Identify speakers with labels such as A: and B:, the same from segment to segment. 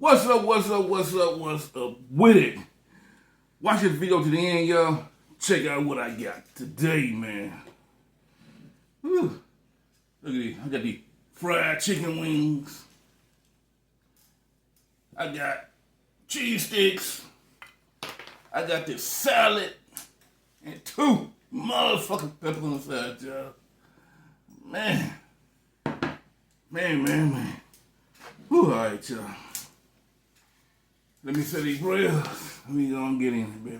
A: What's up with it? Watch this video to the end, y'all. Check out what I got today, man. Whew. Look at these. I got these fried chicken wings. I got cheese sticks. I got this salad. And 2 motherfucking peppers on the side, y'all. Man. Whew, all right, y'all. Let me say these prayers. Let me go and get in it, baby.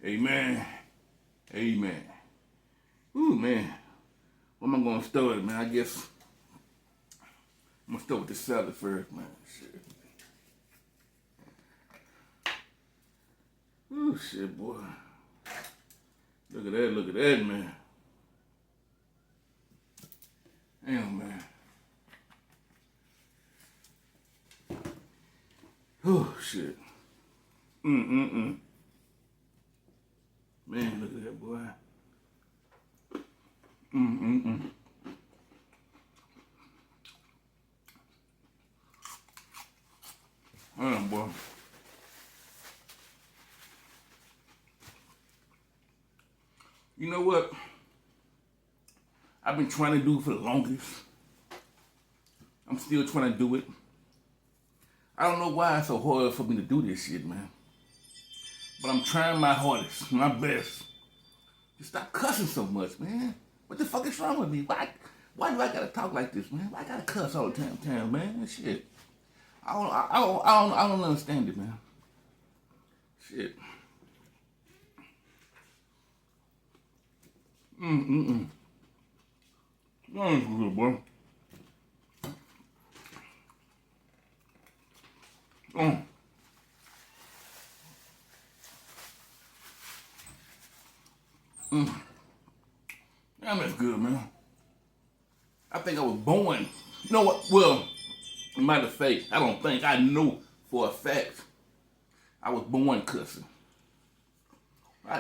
A: Amen. Amen. Ooh, man. What am I going to start, man? I guess I'm going to start with the salad first, man. Shit. Ooh, shit, boy. Look at that, man. Damn, man. Oh, shit. Man, look at that, boy. Damn, boy. You know what I've been trying to do for the longest? I'm still trying to do it. I don't know why it's so hard for me to do this shit, man. But I'm trying my hardest, my best, to stop cussing so much, man. What the fuck is wrong with me? Why do I gotta talk like this, man? Why I gotta cuss all the time, man? Shit. I don't understand it, man. Shit. That's good, boy. Damn, that's good, man. I think I was born. You know what? Well, matter of fact, I don't think. I know for a fact I was born cussing.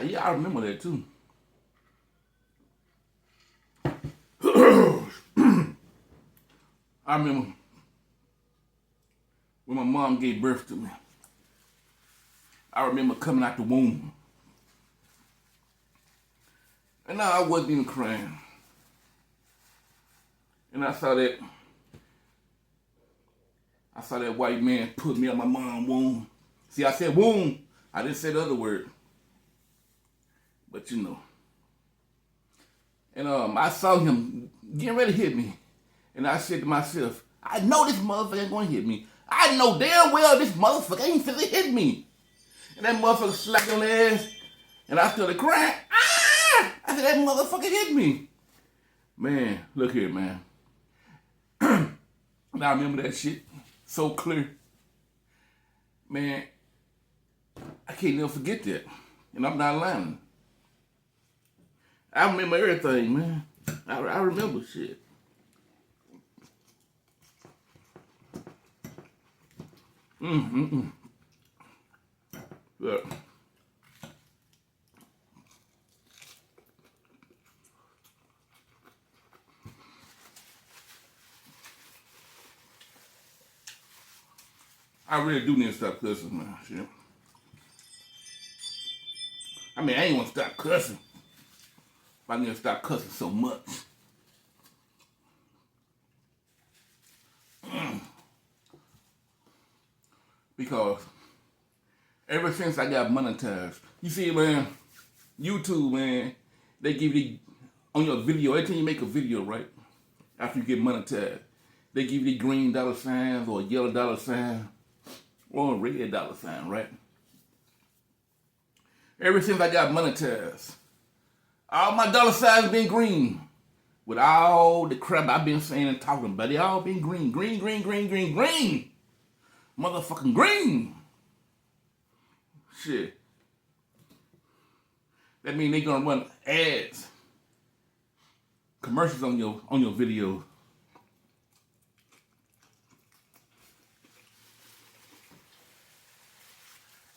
A: Yeah, I remember that too. I remember when my mom gave birth to me. I remember coming out the womb. And I wasn't even crying. And I saw that white man put me on my mom's womb. See, I said womb. I didn't say the other word. But you know. And I saw him getting ready to hit me. And I said to myself, I know this motherfucker ain't gonna hit me. I know damn well this motherfucker ain't finna hit me. And that motherfucker slapped on the ass. And I started crying. Ah! I said, that motherfucker hit me. Man, look here, man. Now I remember that shit so clear. Man, I can't never forget that. And I'm not lying. I remember everything, man. I remember shit. Look. I really do need to stop cussing, man. Shit. I mean, I ain't want to stop cussing. But I need to stop cussing so much. Because ever since I got monetized, you see, man, YouTube, man, they give you, on your video, every time you make a video, right, after you get monetized, they give you the green dollar signs or yellow dollar sign or a red dollar sign, right? Ever since I got monetized, all my dollar signs been green. With all the crap I've been saying and talking about, they all been green. Green. Motherfucking green. Shit. That mean they gonna run ads, commercials on your video.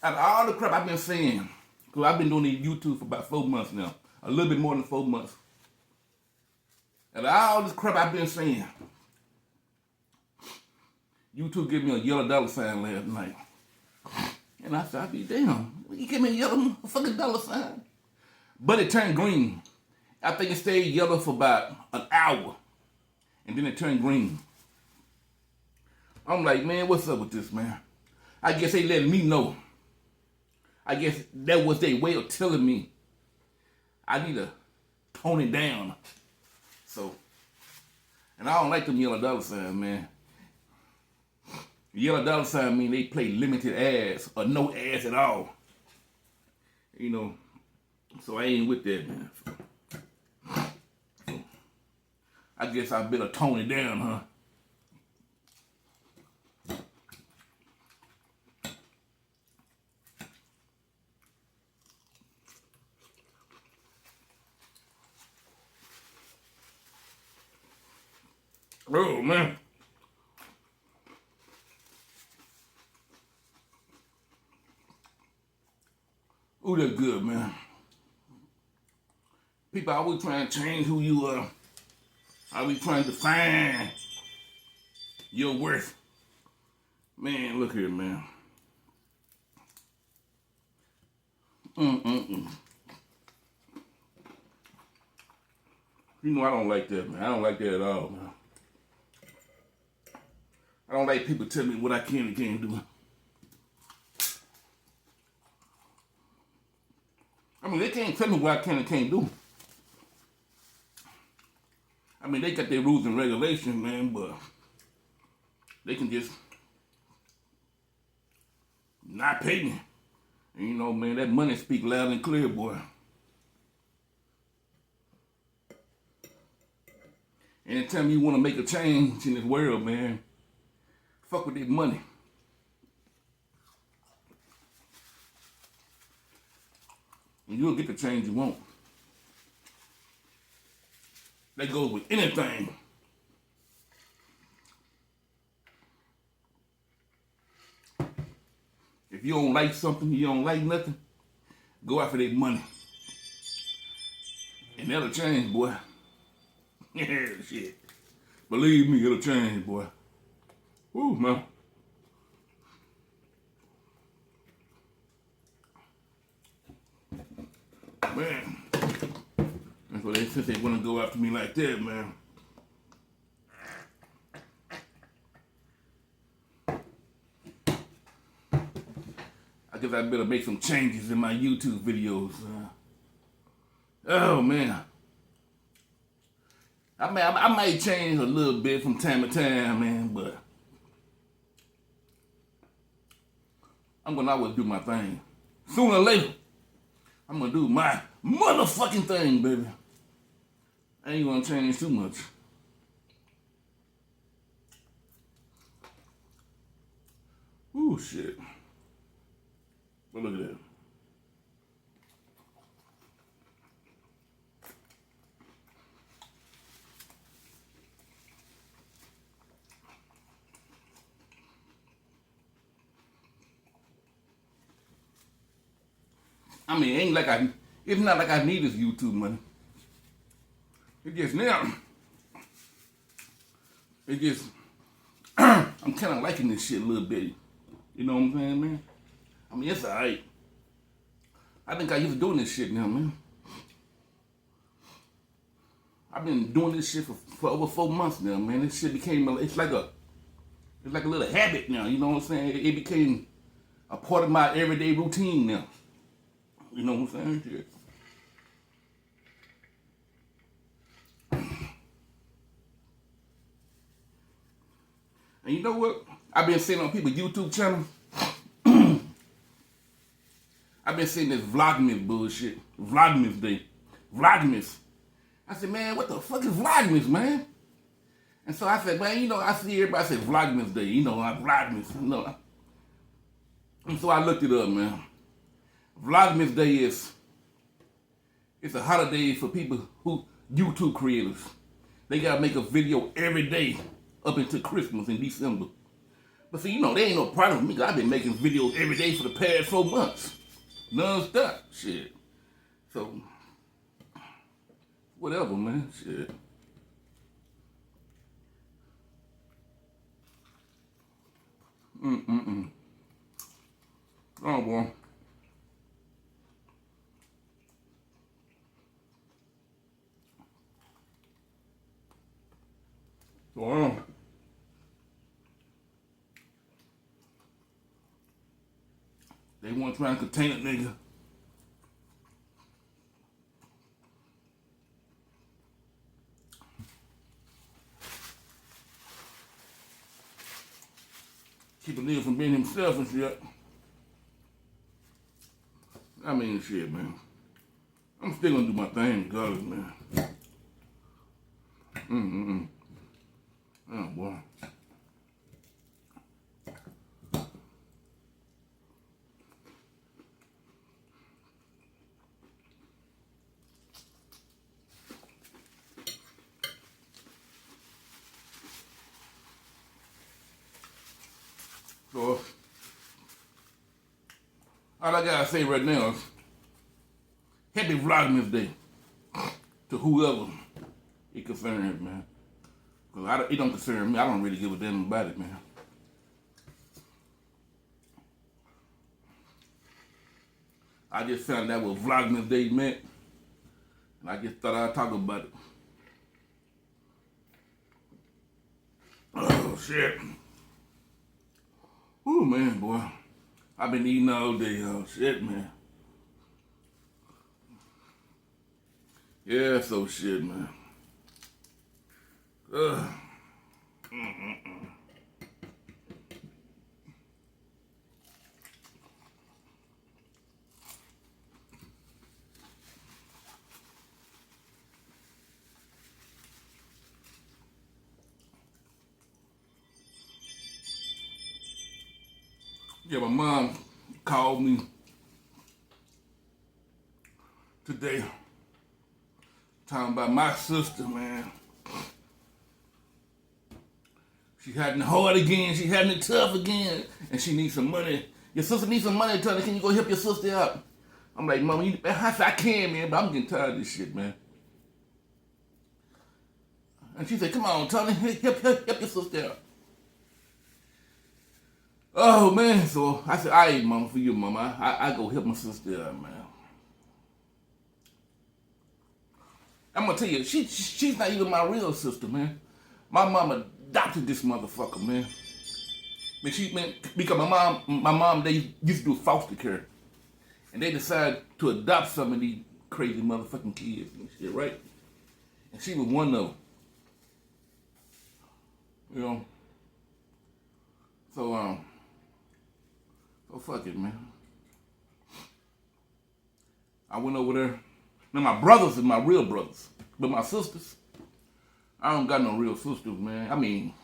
A: Out of all the crap I've been saying, because I've been doing YouTube for about 4 months now, a little bit more than 4 months. And all this crap I've been saying, YouTube gave me a yellow dollar sign last night. And I said, I be damn, you give me a yellow fucking dollar sign. But it turned green. I think it stayed yellow for about an hour. And then it turned green. I'm like, man, what's up with this, man? I guess they letting me know. I guess that was their way of telling me I need to tone it down. So, and I don't like them yellow dollar signs, man. Yellow dollar sign mean they play limited ads or no ads at all. You know, so I ain't with that, man. So, I guess I better tone it down, huh? Oh, man. Ooh, that's good, man. People always trying to change who you are. Always trying to define your worth. Man, look here, man. You know I don't like that, man. I don't like that at all, man. I don't like people telling me what I can and can't do. I mean, they can't tell me what I can and can't do. I mean, they got their rules and regulations, man, but they can just not pay me. And you know, man, that money speak loud and clear, boy. Anytime you want to make a change in this world, man, fuck with that money. And you'll get the change you want. That goes with anything. If you don't like something, you don't like nothing, go after that money. And that'll change, boy. Yeah, shit. Believe me, it'll change, boy. Woo, man. Man. And so since they want to go after me like that, man. I guess I better make some changes in my YouTube videos. Oh, man. I might change a little bit from time to time, man, but I'm going to always do my thing. Sooner or later, I'm going to do my motherfucking thing, baby. I ain't going to change too much. Ooh, shit. But look at that. I mean, it's not like I need this YouTube money. It just now, I'm kind of liking this shit a little bit. You know what I'm saying, man? I mean, it's alright. I think I used to doing this shit now, man. I've been doing this shit for over 4 months now, man. This shit became, it's like a little habit now, you know what I'm saying? It became a part of my everyday routine now. You know what I'm saying? Yeah. And you know what? I've been seeing on people's YouTube channel. I've been seeing this Vlogmas bullshit. Vlogmas Day. Vlogmas. I said, man, what the fuck is Vlogmas, man? And so I said, man, you know, I see everybody say Vlogmas Day. You know, Vlogmas. You know. And so I looked it up, man. Vlogmas Day it's a holiday for people who YouTube creators. They gotta make a video every day up until Christmas in December. But see, you know, there ain't no problem with me. I've been making videos every day for the past 4 months. Non-stop. Shit. So, whatever, man. Shit. Oh, boy. So, they want to try and contain it, nigga. Keep a nigga from being himself and shit. I mean, shit, man. I'm still gonna do my thing regardless, man. Oh, boy. So, all I gotta say right now is, happy Vlogmas Day to whoever it concerns, man. Because it don't concern me. I don't really give a damn about it, man. I just found out what Vlogmas Day meant, and I just thought I'd talk about it. Oh, shit. Oh, man, boy. I've been eating all day, oh, shit, man. Yeah, so shit, man. Yeah, my mom called me today talking about my sister, man. She's having it hard again. She's having it tough again. And she needs some money. Your sister needs some money. Tell her, can you go help your sister out? I'm like, Mama, I said, I can, man, but I'm getting tired of this shit, man. And she said, come on, Tony, help your sister out. Oh, man. So I said, all right, Mama, for you, Mama. I go help my sister out, man. I'm going to tell you, she's not even my real sister, man. My mama adopted this motherfucker, man. Because my mom, they used to do foster care. And they decided to adopt some of these crazy motherfucking kids and shit, right? And she was one of them. You know? So fuck it, man. I went over there. Now, my brothers are my real brothers. But my sisters, I don't got no real sisters, man. I mean,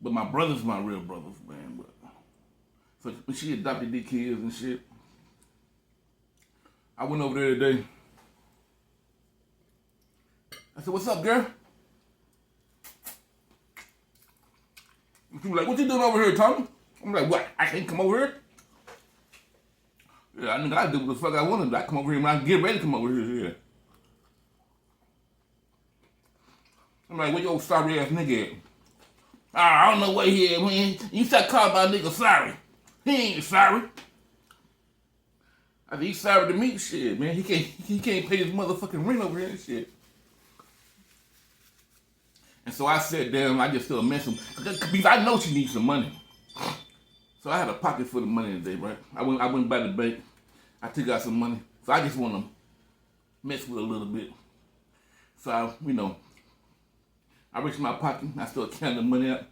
A: but my brothers my real brothers, man. But so when she adopted these kids and shit, I went over there today. I said, what's up, girl? And she was like, what you doing over here, Tommy? I'm like, what? I can't come over here? Yeah, I do what the fuck I want to do. I come over here when I get ready to come over here. Yeah. I'm like, where your sorry ass nigga at? I don't know where he at, man. You start calling my nigga sorry. He ain't sorry. I said, he's sorry to me, shit, man. He can't pay his motherfucking rent over here and shit. And so I sat down, I just started messing because I know she needs some money. So I had a pocket full of money today, right? I went by the bank. I took out some money. So I just want to mess with it a little bit. So I reached in my pocket. I started counting the money out.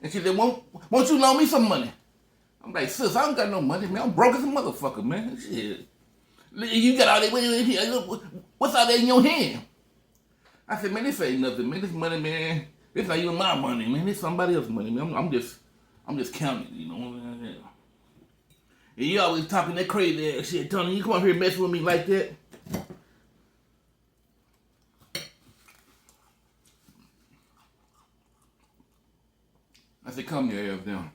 A: And she said, won't you loan me some money? I'm like, sis, I don't got no money, man. I'm broke as a motherfucker, man. Shit. You got all that, what's all that in your hand? I said, man, this ain't nothing, man. This money, man, this not even my money, man. This somebody else's money, man. I'm just counting, you know. And you always talking that crazy ass shit, Tony. You come up here messing with me like that. I said, calm your ass down.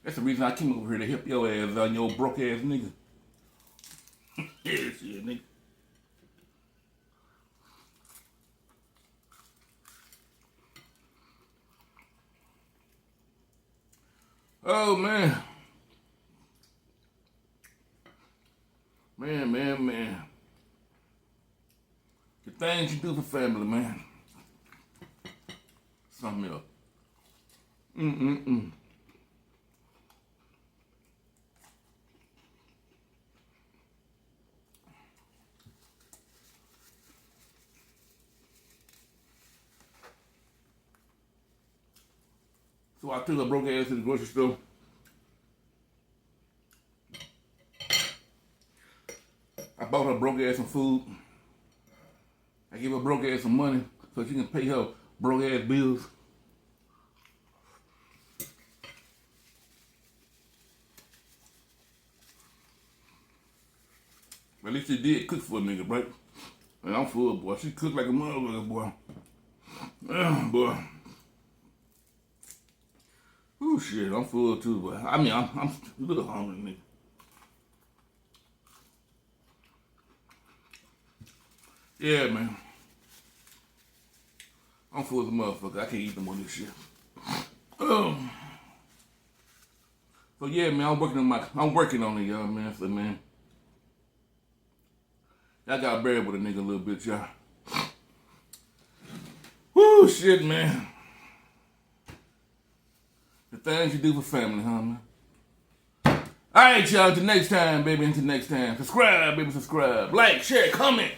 A: That's the reason I came over here to help your ass out, your broke ass nigga. Yeah, shit, nigga. Oh, man. Man. The things you do for family, man. Something else. So I took a broke ass to the grocery store. I bought her broke ass some food. I gave her broke ass some money so she can pay her broke ass bills. At least she did cook for a nigga, right? And I'm full, boy. She cooked like a motherfucker, boy. Boy. Ooh, shit, I'm full too, boy. I mean, I'm a little hungry, nigga. Yeah, man. I'm full as a motherfucker. I can't eat no more of this shit. So yeah, man, I'm working on it, y'all, man. So man, I got bear with a nigga a little bit, y'all. Woo, shit, man. The things you do for family, huh, man? All right, y'all. Until next time, baby. Until next time. Subscribe, baby. Subscribe. Like, share, comment,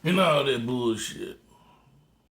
A: and all that bullshit.